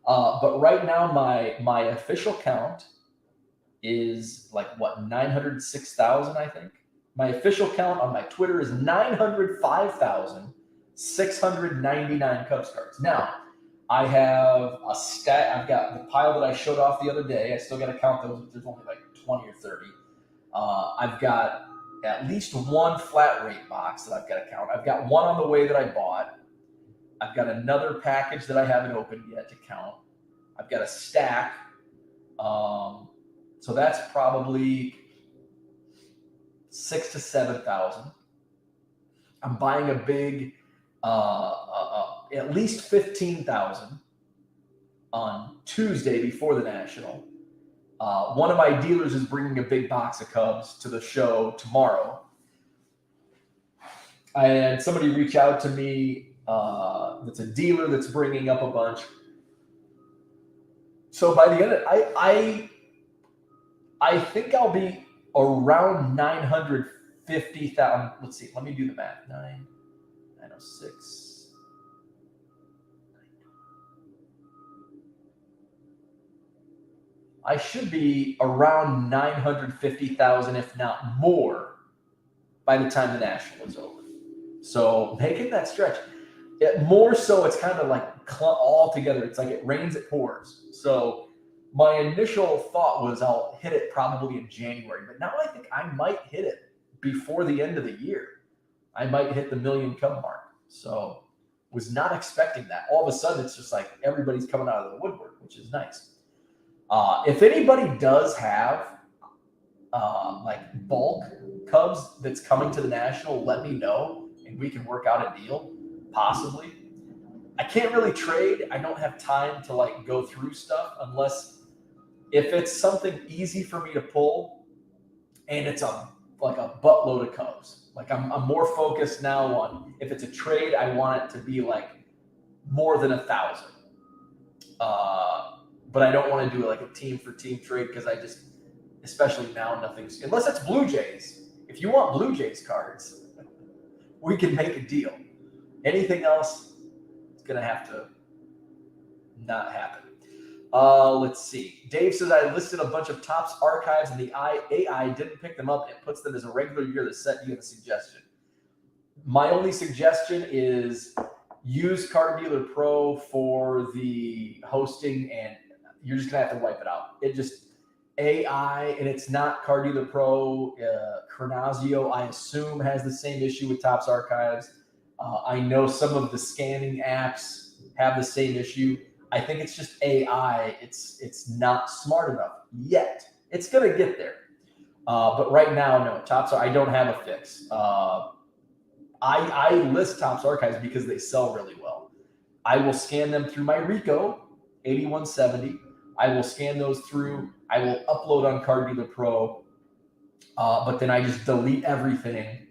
S1: But right now, my official count is like, 906,000, I think. My official count on my Twitter is 905,699 Cubs cards. Now, I have a stat. I've got the pile that I showed off the other day. I still got to count those, but there's only like 20 or 30. I've got at least one flat rate box that I've got to count. I've got one on the way that I bought. I've got another package that I haven't opened yet to count. I've got a stack. So that's probably 6,000 to 7,000. I'm buying a big, at least 15,000 on Tuesday before the National. One of my dealers is bringing a big box of Cubs to the show tomorrow. I had somebody reach out to me that's a dealer that's bringing up a bunch. So by the end of it, I think I'll be around 950,000. Let's see. Let me do the math. 906. I should be around 950,000, if not more, by the time the National is over. So making that stretch. More so, it's kind of like all together. It's like it rains, it pours. So my initial thought was I'll hit it probably in January, but now I think I might hit it before the end of the year. I might hit the million Cub mark. So was not expecting that. All of a sudden, it's just like everybody's coming out of the woodwork, which is nice. If anybody does have like bulk Cubs that's coming to the National, let me know and we can work out a deal. Possibly. I can't really trade. I don't have time to like go through stuff unless if it's something easy for me to pull and it's like a buttload of Cubs. Like I'm more focused now on if it's a trade, I want it to be like more than 1,000. But I don't want to do like a team for team trade because I just, especially now, nothing's unless it's Blue Jays. If you want Blue Jays cards, we can make a deal. Anything else, it's going to have to not happen. Let's see. Dave says, I listed a bunch of Topps archives and the AI didn't pick them up. It puts them as a regular year to set. Do you have a suggestion? My only suggestion is use Card Dealer Pro for the hosting, and you're just going to have to wipe it out. It just AI, and it's not Card Dealer Pro. Chronazio, I assume, has the same issue with Topps archives. I know some of the scanning apps have the same issue. I think it's just AI. It's not smart enough yet. It's going to get there. But right now, no. Topps, I don't have a fix. I list Topps archives because they sell really well. I will scan them through my Ricoh 8170. I will scan those through. I will upload on Card Dealer Pro. But then I just delete everything.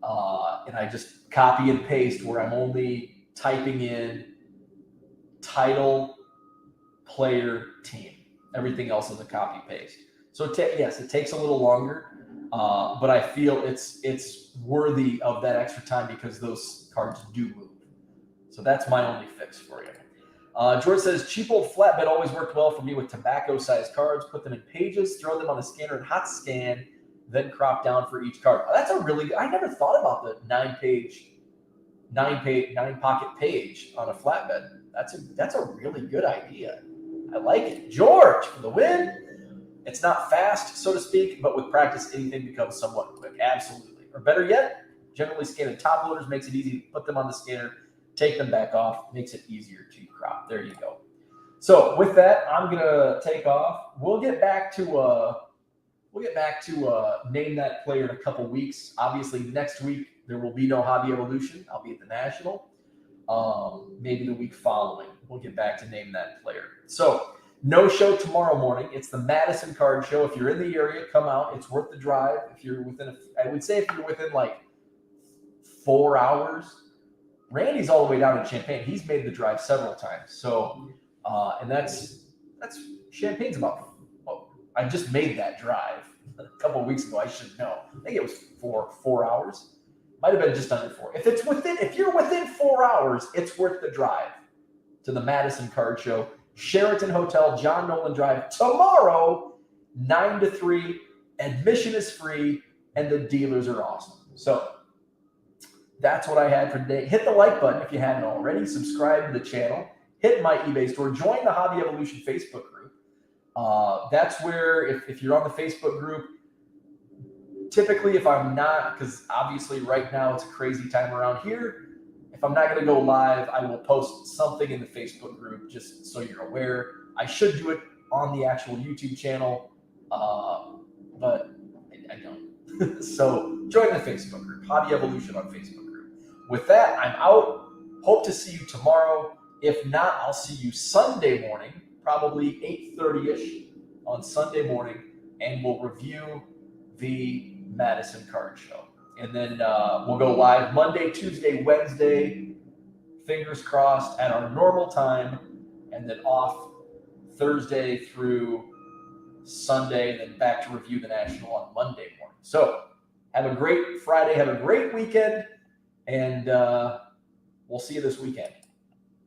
S1: And I just copy and paste where I'm only typing in title, player, team. Everything else is a copy paste. So yes, it takes a little longer, but I feel it's worthy of that extra time because those cards do move. So that's my only fix for you. George says, cheap old flatbed always worked well for me with tobacco-sized cards. Put them in pages, throw them on the scanner and hot scan, then crop down for each card. That's a really good, I never thought about the nine pocket page on a flatbed. That's a really good idea. I like it. George for the win. It's not fast, so to speak, but with practice, anything becomes somewhat quick. Absolutely. Or better yet, generally scanning top loaders makes it easy to put them on the scanner, take them back off, makes it easier to crop. There you go. So with that, I'm gonna take off. We'll get back to name that player in a couple weeks. Obviously, next week there will be no Hobby Evolution. I'll be at the National. Maybe the week following, we'll get back to name that player. So no show tomorrow morning. It's the Madison Card Show. If you're in the area, come out. It's worth the drive. If you're within, I would say if you're within like 4 hours. Randy's all the way down in Champaign. He's made the drive several times. So, and that's Champaign's about. I just made that drive a couple of weeks ago. I should know. I think it was 4 hours. Might have been just under 4. If you're within 4 hours, it's worth the drive to the Madison Card Show, Sheraton Hotel, John Nolen Drive tomorrow, 9 to 3. Admission is free, and the dealers are awesome. So that's what I had for today. Hit the like button if you haven't already. Subscribe to the channel. Hit my eBay store. Join the Hobby Evolution Facebook group. That's where, if you're on the Facebook group, typically if I'm not, because obviously right now it's a crazy time around here, if I'm not going to go live, I will post something in the Facebook group just so you're aware. I should do it on the actual YouTube channel, but I don't. So join the Facebook group, Hobby Evolution on Facebook group. With that, I'm out. Hope to see you tomorrow. If not, I'll see you Sunday morning, probably 8:30ish on Sunday morning, and we'll review the Madison Card Show. And then we'll go live Monday, Tuesday, Wednesday, fingers crossed, at our normal time, and then off Thursday through Sunday, and then back to review the National on Monday morning. So have a great Friday, have a great weekend, and we'll see you this weekend.